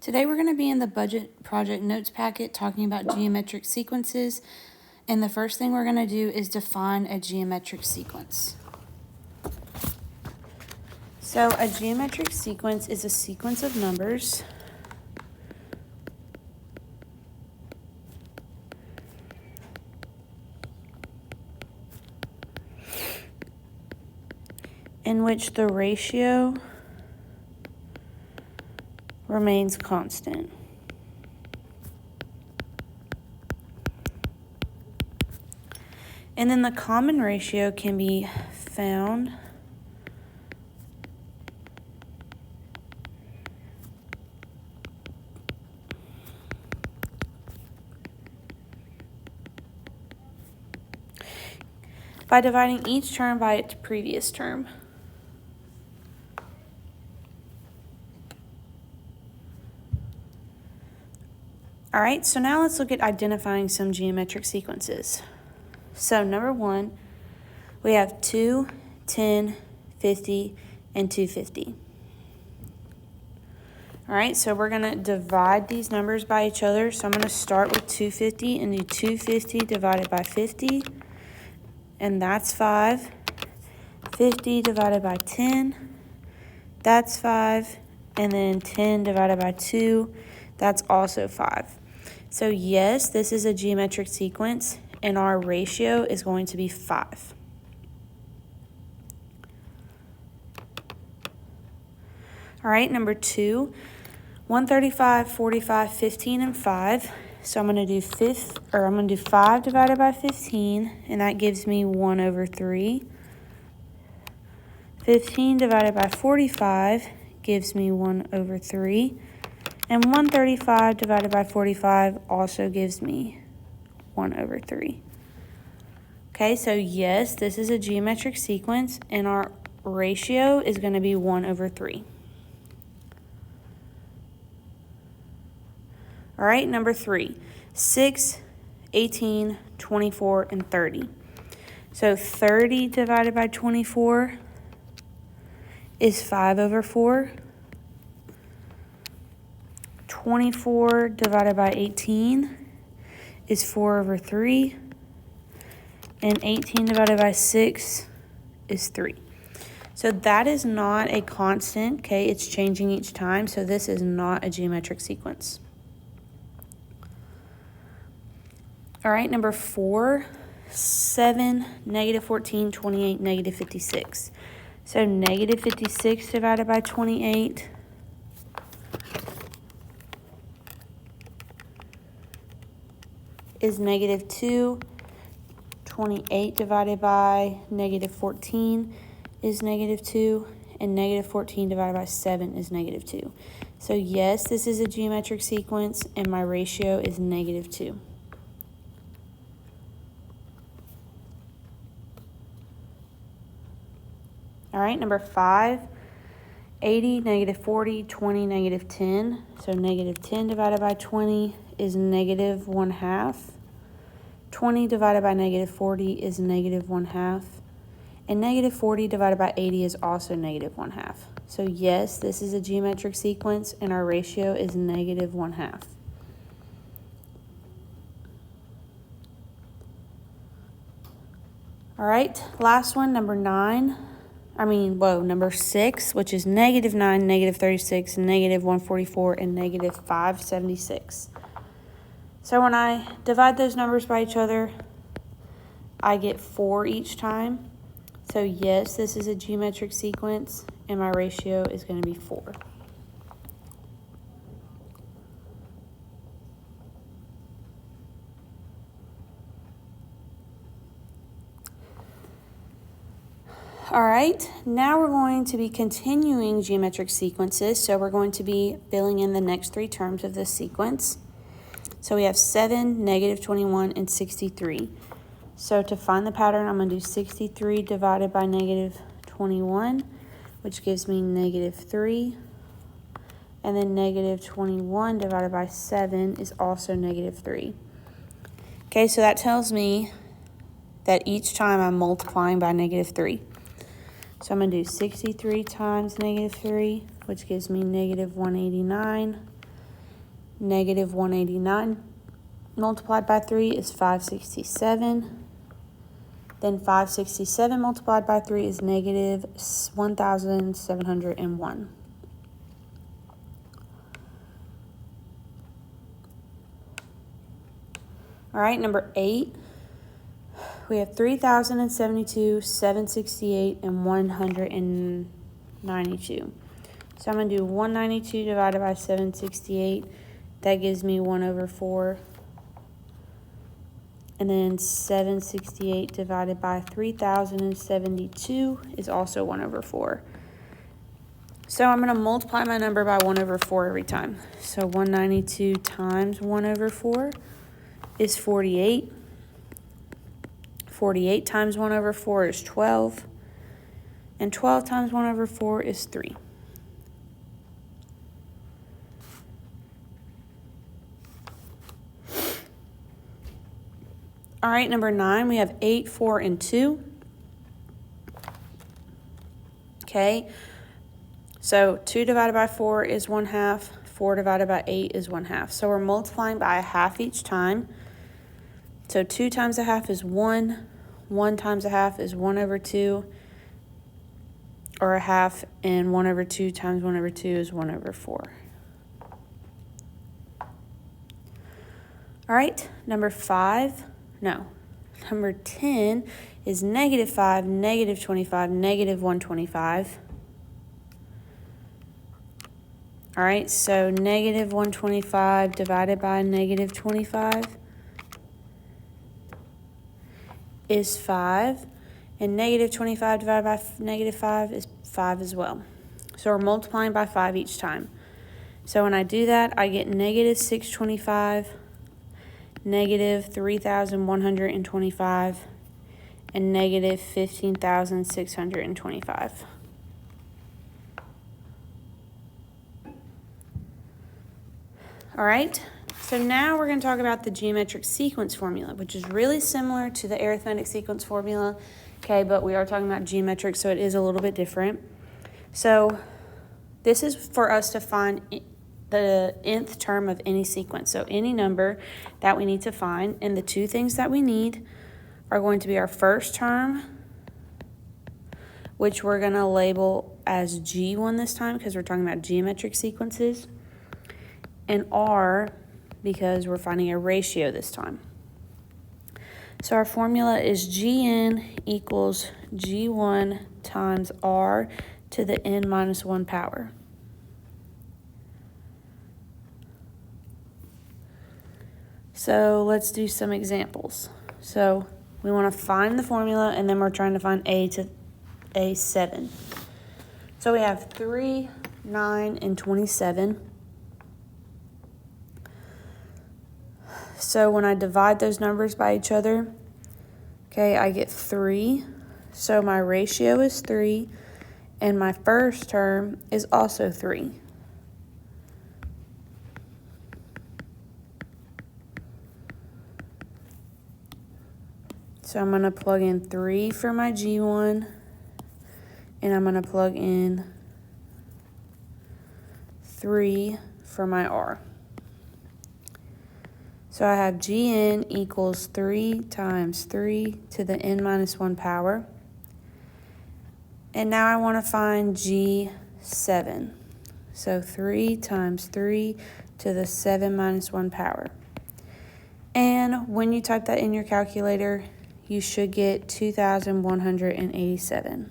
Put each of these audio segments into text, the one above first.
Today we're going to be in the budget project notes packet talking about geometric sequences, and the first thing we're going to do is define a geometric sequence. So a geometric sequence is a sequence of numbers in which the ratio remains constant. And then the common ratio can be found by dividing each term by its previous term. All right, so now let's look at identifying some geometric sequences. So number one, we have 2, 10, 50, and 250. All right, so we're going to divide these numbers by each other. So I'm going to start with 250 and do 250 divided by 50, and that's 5. 50 divided by 10, that's 5. And then 10 divided by 2, that's also 5. So yes, this is a geometric sequence, and our ratio is going to be 5. All right, number 2, 135, 45, 15, and 5. So I'm going to do 5 divided by 15, and that gives me 1/3. 15 divided by 45 gives me 1/3. And 135 divided by 45 also gives me 1/3. Okay, so yes, this is a geometric sequence, and our ratio is going to be 1/3. All right, number 3, 6, 18, 24, and 30. So 30 divided by 24 is 5/4. 24 divided by 18 is 4/3. And 18 divided by 6 is 3. So that is not a constant, okay? It's changing each time, so this is not a geometric sequence. All right, number 4, 7, -14, 28, -56. So -56 divided by 28 is -2. 28 divided by -14 is -2. And -14 divided by 7 is -2. So yes, this is a geometric sequence, and my ratio is -2. All right, number 5, 80, -40, 20, -10. So -10 divided by 20 is -1/2. 20 divided by -40 is -1/2. And -40 divided by 80 is also -1/2. So yes, this is a geometric sequence, and our ratio is -1/2. All right, last one, number 6, which is -9, -36, -144, and -576. So when I divide those numbers by each other, I get 4 each time. So yes, this is a geometric sequence, and my ratio is going to be 4. All right, now we're going to be continuing geometric sequences. So we're going to be filling in the next 3 terms of this sequence. So we have 7, -21, and 63. So to find the pattern, I'm going to do 63 divided by -21, which gives me -3. And then -21 divided by 7 is also -3. Okay, so that tells me that each time I'm multiplying by -3. So I'm going to do 63 times -3, which gives me -189. Negative 189 multiplied by 3 is 567. Then 567 multiplied by 3 is negative 1,701. All right, number 8. We have 3,072, 768, and 192. So I'm going to do 192 divided by 768. That gives me 1 over 4. And then 768 divided by 3,072 is also 1 over 4. So I'm going to multiply my number by 1 over 4 every time. So 192 times 1 over 4 is 48. 48 times 1 over 4 is 12. And 12 times 1 over 4 is 3. All right, number 9, we have 8, 4, and 2. Okay, so 2 divided by 4 is 1/2. 4 divided by 8 is 1/2. So we're multiplying by 1/2 each time. So 2 times 1/2 is 1. 1 times 1/2 is 1 over 2, or 1/2, and 1 over 2 times 1 over 2 is 1 over 4. All right, number 10 is negative 5, negative 25, negative 125. All right, so negative 125 divided by negative 25 is 5, and negative 25 divided by negative 5 is 5 as well. So we're multiplying by 5 each time. So when I do that, I get negative 625, negative 3,125, and negative 15,625. All right, so now we're going to talk about the geometric sequence formula, which is really similar to the arithmetic sequence formula, okay, but we are talking about geometric, so it is a little bit different. So this is for us to find the nth term of any sequence, so any number that we need to find, and the two things that we need are going to be our first term, which we're going to label as G1 this time because we're talking about geometric sequences, and R because we're finding a ratio this time. So our formula is Gn equals G1 times R to the n minus 1 power. So let's do some examples. So we want to find the formula, and then we're trying to find a to a7. So we have 3, 9, and 27. So when I divide those numbers by each other, okay, I get 3. So my ratio is 3, and my first term is also 3. So I'm going to plug in 3 for my G1, and I'm going to plug in 3 for my R. So I have Gn equals 3 times 3 to the n minus 1 power. And now I want to find G7. So 3 times 3 to the 7 minus 1 power. And when you type that in your calculator, you should get 2,187.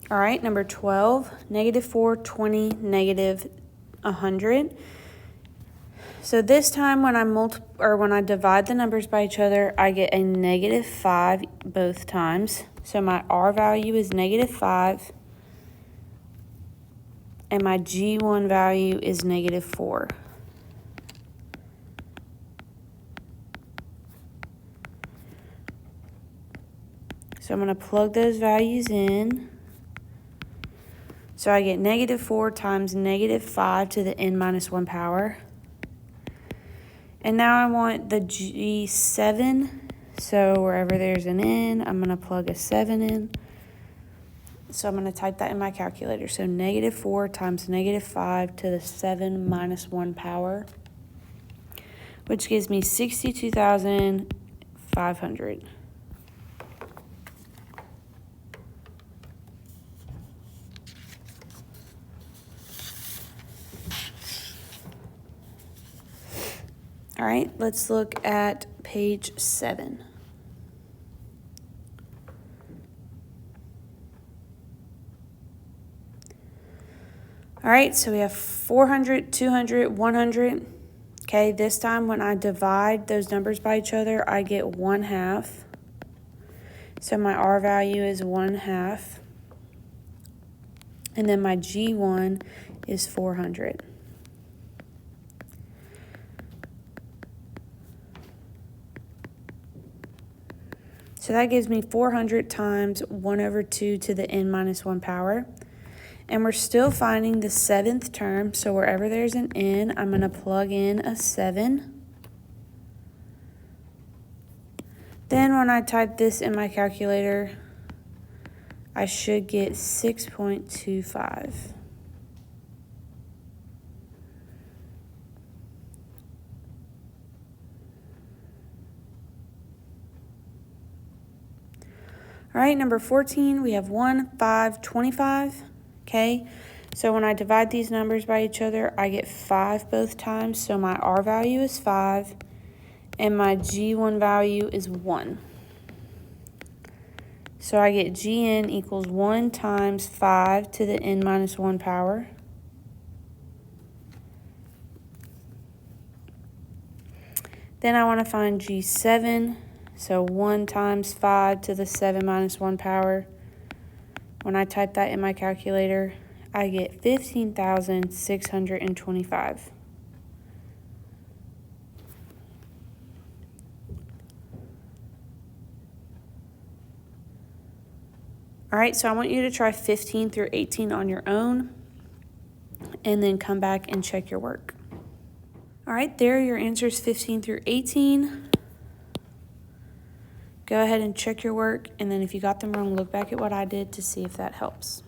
All right, number 12, negative 4, 20, negative 100. So this time when I divide the numbers by each other, I get a negative 5 both times. So my R value is negative 5, and my G1 value is negative 4. So I'm going to plug those values in. So I get negative 4 times negative 5 to the n minus 1 power. And now I want the G7. So wherever there's an n, I'm going to plug a 7 in. So I'm going to type that in my calculator. So -4 times -5 to the 7 minus 1 power, which gives me 62,500. All right, let's look at page 7. All right, so we have 400, 200, 100. Okay, this time when I divide those numbers by each other, I get 1/2. So my R value is 1/2. And then my G1 is 400. So that gives me 400 times 1/2 to the n minus 1 power. And we're still finding the 7th term, so wherever there's an n, I'm going to plug in a 7. Then when I type this in my calculator, I should get 6.25. All right, number 14, we have 1, 5, 25. Okay, so when I divide these numbers by each other, I get 5 both times. So my R value is 5, and my G1 value is 1. So I get Gn equals 1 times 5 to the n minus 1 power. Then I want to find G7. So 1 times 5 to the 7 minus 1 power. When I type that in my calculator, I get 15,625. All right, so I want you to try 15 through 18 on your own, and then come back and check your work. All right, there are your answers 15 through 18. Go ahead and check your work, and then if you got them wrong, look back at what I did to see if that helps.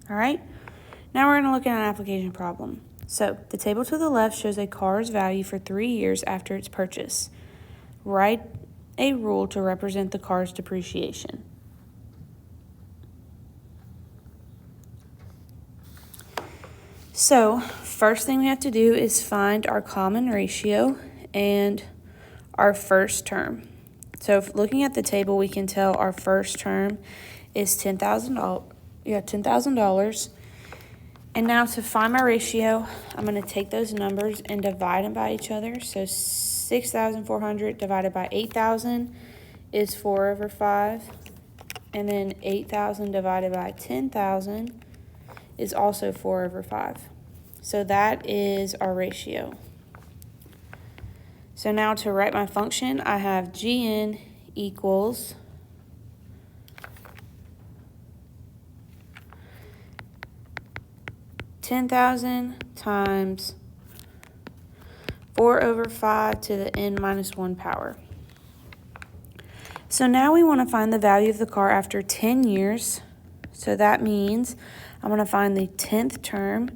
All right, now we're going to look at an application problem. So the table to the left shows a car's value for 3 years after its purchase. Write a rule to represent the car's depreciation. So first thing we have to do is find our common ratio and our first term. So looking at the table, we can tell our first term is $10,000. And now to find my ratio, I'm going to take those numbers and divide them by each other. So 6,400 divided by 8,000 is 4/5. And then 8,000 divided by 10,000 is also 4/5. So that is our ratio. So now to write my function, I have Gn equals $10,000 times 4/5 to the n minus 1 power. So now we want to find the value of the car after 10 years. So that means I'm going to find the 10th term.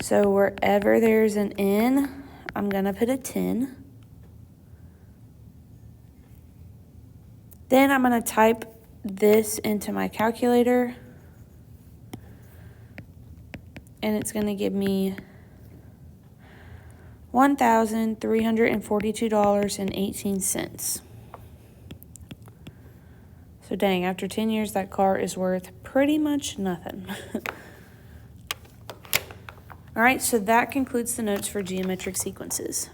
So wherever there's an n, I'm going to put a 10. Then I'm going to type this into my calculator, and it's going to give me $1,342.18. So dang, after 10 years, that car is worth pretty much nothing. All right, so that concludes the notes for geometric sequences.